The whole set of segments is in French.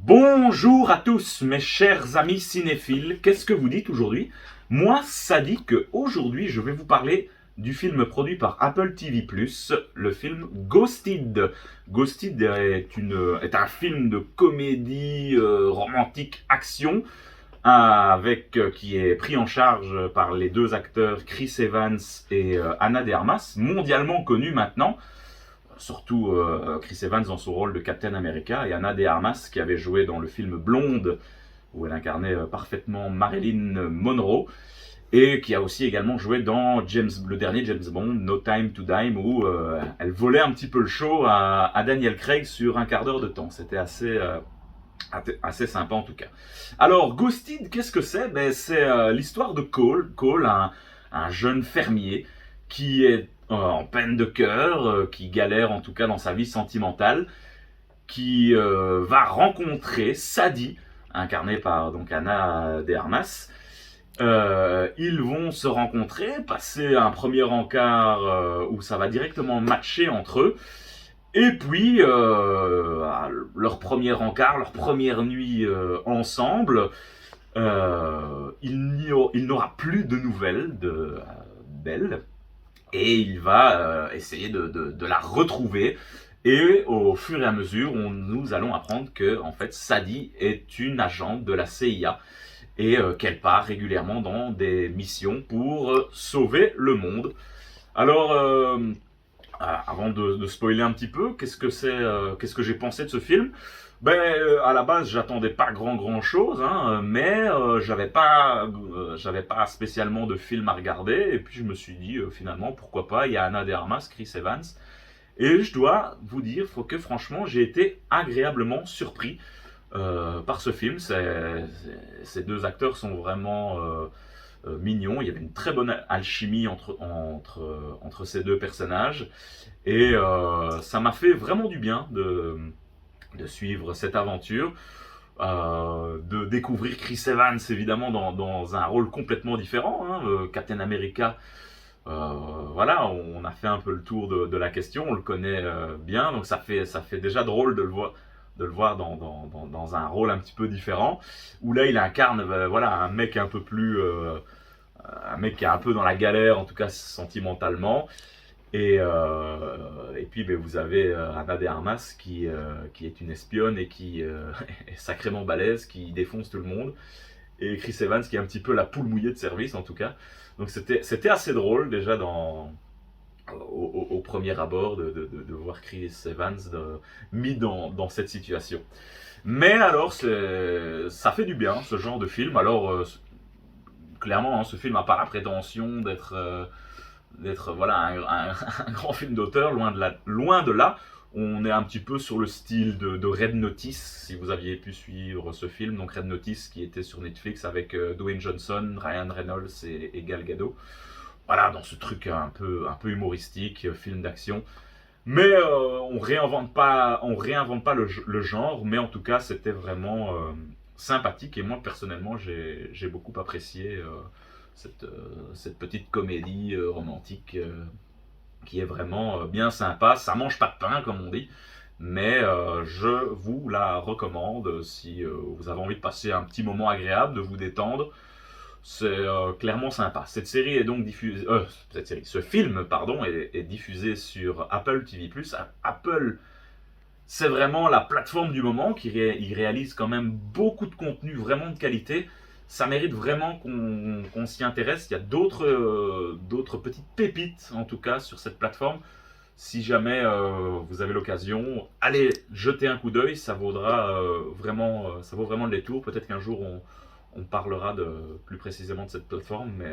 Bonjour à tous mes chers amis cinéphiles, qu'est-ce que vous dites aujourd'hui? Moi, ça dit que aujourd'hui je vais vous parler du film produit par Apple TV+, le film Ghosted. Ghosted est un film de comédie romantique action qui est pris en charge par les deux acteurs Chris Evans et Ana de Armas, mondialement connus maintenant. Surtout Chris Evans dans son rôle de Captain America et Ana de Armas qui avait joué dans le film Blonde où elle incarnait parfaitement Marilyn Monroe et qui a aussi également joué dans le dernier James Bond, No Time to Dime, où elle volait un petit peu le show à Daniel Craig sur un quart d'heure de temps. C'était assez sympa en tout cas. Alors Ghosted, qu'est-ce que c'est? C'est l'histoire de Cole. Cole, un jeune fermier qui est en peine de cœur, qui galère en tout cas dans sa vie sentimentale, qui va rencontrer Sadie, incarnée par donc Ana de Armas. Ils vont se rencontrer, passer un premier encart où ça va directement matcher entre eux. Et puis, leur premier encart, leur première nuit ensemble, il n'aura plus de nouvelles d'elle. Et il va essayer de la retrouver. Et au fur et à mesure, nous allons apprendre que en fait, Sadie est une agente de la CIA et qu'elle part régulièrement dans des missions pour sauver le monde. Alors, avant de spoiler un petit peu, qu'est-ce que j'ai pensé de ce film? À la base, j'attendais pas grand chose, hein, mais j'avais pas spécialement de film à regarder, et puis je me suis dit finalement pourquoi pas. Il y a Ana de Armas, Chris Evans, et je dois vous dire que franchement j'ai été agréablement surpris par ce film. Ces deux acteurs sont vraiment mignons. Il y avait une très bonne alchimie entre ces deux personnages, et ça m'a fait vraiment du bien de suivre cette aventure, de découvrir Chris Evans évidemment dans un rôle complètement différent, hein, Captain America. Voilà, on a fait un peu le tour de la question, on le connaît bien, donc ça fait déjà drôle de le voir dans un rôle un petit peu différent, où là il incarne voilà, un mec un peu plus un mec qui est un peu dans la galère, en tout cas sentimentalement. Et puis vous avez Ana de Armas qui est une espionne et qui est sacrément balèze, qui défonce tout le monde. Et Chris Evans qui est un petit peu la poule mouillée de service en tout cas. Donc c'était assez drôle déjà au premier abord de voir Chris Evans mis dans cette situation. Mais alors ça fait du bien ce genre de film. Alors clairement, hein, ce film n'a pas la prétention d'être voilà, un grand film d'auteur, loin de là. On est un petit peu sur le style de Red Notice, si vous aviez pu suivre ce film. Donc Red Notice qui était sur Netflix avec Dwayne Johnson, Ryan Reynolds et Gal Gadot. Voilà, dans ce truc un peu humoristique, film d'action. Mais on réinvente pas le genre, mais en tout cas c'était vraiment sympathique, et moi personnellement j'ai beaucoup apprécié cette petite comédie romantique qui est vraiment bien sympa. Ça mange pas de pain comme on dit, mais je vous la recommande si vous avez envie de passer un petit moment agréable, de vous détendre. C'est clairement sympa. Ce film, pardon, est diffusé sur Apple TV+. Apple, c'est vraiment la plateforme du moment il réalise quand même beaucoup de contenu vraiment de qualité. Ça mérite vraiment qu'on s'y intéresse. Il y a d'autres petites pépites en tout cas sur cette plateforme. Si jamais vous avez l'occasion, allez jeter un coup d'œil. Ça vaut vraiment le détour. Peut-être qu'un jour on parlera plus précisément de cette plateforme, mais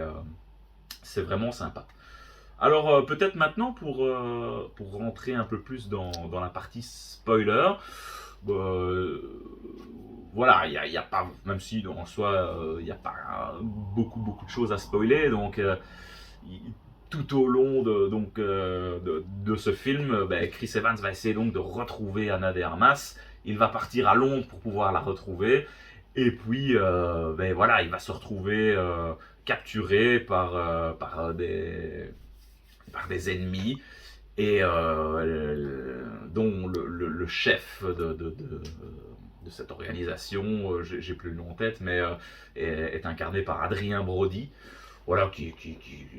c'est vraiment sympa. Alors peut-être maintenant pour rentrer un peu plus dans la partie spoiler, euh, voilà, il y a pas, même si en soi il n'y a pas beaucoup de choses à spoiler, donc tout au long de ce film, Chris Evans va essayer donc de retrouver Ana de Armas. Il va partir à Londres pour pouvoir la retrouver. Et puis, voilà, il va se retrouver capturé par des ennemis, et dont le chef de cette organisation, j'ai plus le nom en tête, mais est incarné par Adrien Brody. Voilà,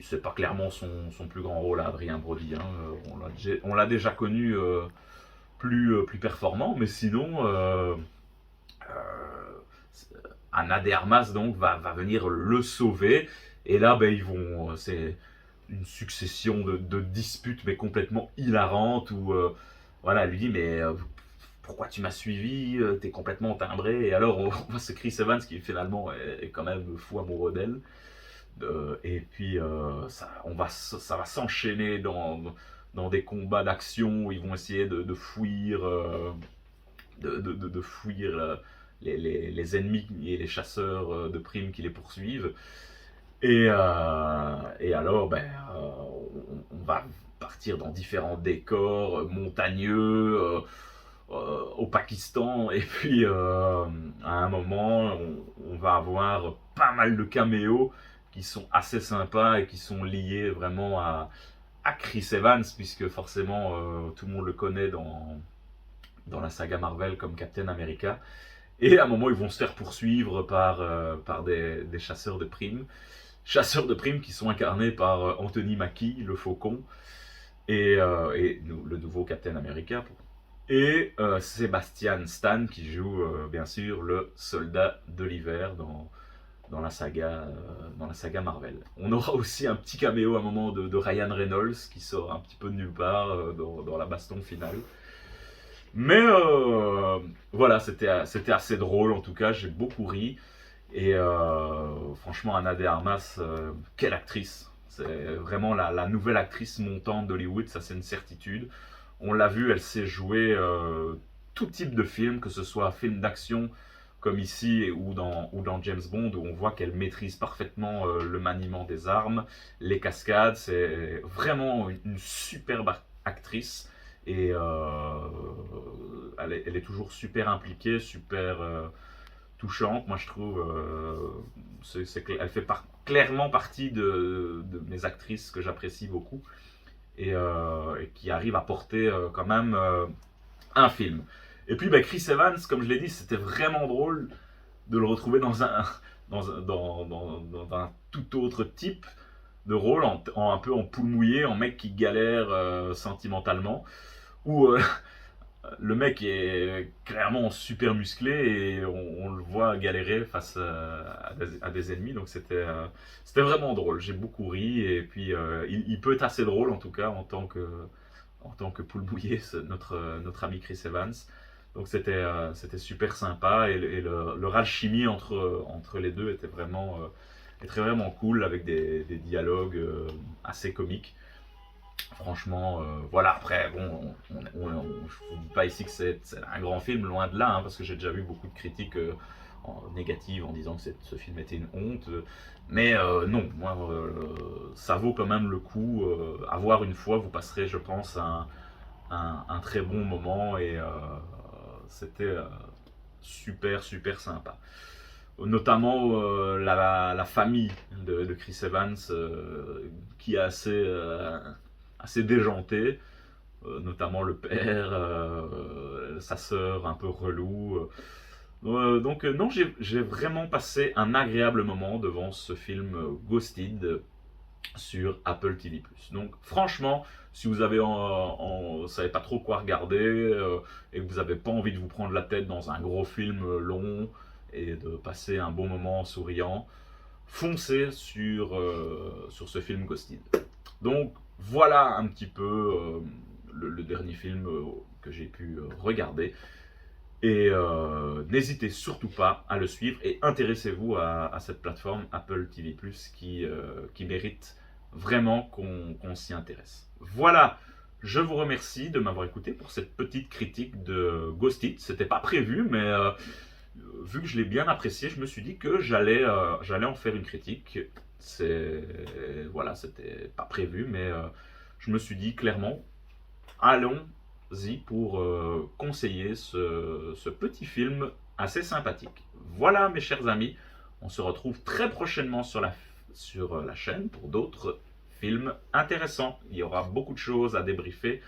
c'est pas clairement son plus grand rôle à Adrien Brody. Hein. On l'a déjà connu plus performant, mais sinon, Ana de Armas donc va venir le sauver. Et là, ben, c'est une succession de disputes, mais complètement hilarantes, où voilà, elle lui dit, mais pourquoi tu m'as suivi? T'es complètement timbré. Et alors, on voit ce Chris Evans qui finalement est quand même fou amoureux d'elle. Et puis, ça va s'enchaîner dans des combats d'action où ils vont essayer de fuir, de fuir les ennemis et les chasseurs de primes qui les poursuivent. Et alors, ben, on va partir dans différents décors montagneux au Pakistan. Et puis, à un moment, on va avoir pas mal de caméos qui sont assez sympas et qui sont liés vraiment à Chris Evans, puisque forcément, tout le monde le connaît dans la saga Marvel comme Captain America. Et à un moment, ils vont se faire poursuivre par des chasseurs de primes. Chasseurs de primes qui sont incarnés par Anthony Mackie, le Faucon, et le nouveau Captain America. Et Sebastian Stan qui joue bien sûr le soldat de l'hiver dans la saga Marvel. On aura aussi un petit caméo à un moment de Ryan Reynolds qui sort un petit peu de nulle part dans la baston finale. Mais voilà, c'était assez drôle en tout cas, j'ai beaucoup ri. Et franchement, Ana de Armas, quelle actrice! C'est vraiment la nouvelle actrice montante d'Hollywood, ça c'est une certitude. On l'a vu, elle sait jouer tout type de film, que ce soit film d'action comme ici ou dans James Bond, où on voit qu'elle maîtrise parfaitement le maniement des armes, les cascades. C'est vraiment une superbe actrice. Et elle est toujours super impliquée, super touchante, moi je trouve. Elle fait clairement partie de mes actrices que j'apprécie beaucoup et qui arrive à porter quand même un film. Et puis ben, Chris Evans, comme je l'ai dit, c'était vraiment drôle de le retrouver dans un tout autre type de rôle, un peu en poule mouillée, en mec qui galère sentimentalement, où le mec est clairement super musclé et on le voit galérer face à des ennemis. Donc c'était vraiment drôle. J'ai beaucoup ri et puis il peut être assez drôle en tout cas en tant que poule mouillée, notre ami Chris Evans. Donc c'était super sympa et le alchimie entre les deux était vraiment cool avec des dialogues assez comiques. Franchement, voilà, après, bon, je ne vous dis pas ici que c'est un grand film, loin de là, hein, parce que j'ai déjà vu beaucoup de critiques négatives en disant que ce film était une honte. Mais non, moi, ça vaut quand même le coup. À voir une fois, vous passerez, je pense, un très bon moment et c'était super, super sympa. Notamment la famille de Chris Evans, qui est assez déjanté, notamment le père, sa sœur un peu relou. Donc non, j'ai vraiment passé un agréable moment devant ce film Ghosted sur Apple TV+. Donc franchement, si vous savez pas trop quoi regarder et que vous n'avez pas envie de vous prendre la tête dans un gros film long et de passer un bon moment en souriant, foncez sur ce film Ghosted. Donc voilà un petit peu le dernier film que j'ai pu regarder. Et n'hésitez surtout pas à le suivre et intéressez-vous à cette plateforme Apple TV+, qui mérite vraiment qu'on s'y intéresse. Voilà, je vous remercie de m'avoir écouté pour cette petite critique de Ghosted. C'était pas prévu, mais vu que je l'ai bien apprécié, je me suis dit que j'allais en faire une critique. Voilà, c'était pas prévu, mais je me suis dit clairement, allons-y pour conseiller ce petit film assez sympathique. Voilà mes chers amis, on se retrouve très prochainement sur la chaîne pour d'autres films intéressants. Il y aura beaucoup de choses à débriefer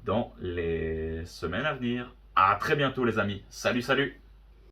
dans les semaines à venir. À très bientôt les amis. Salut, salut!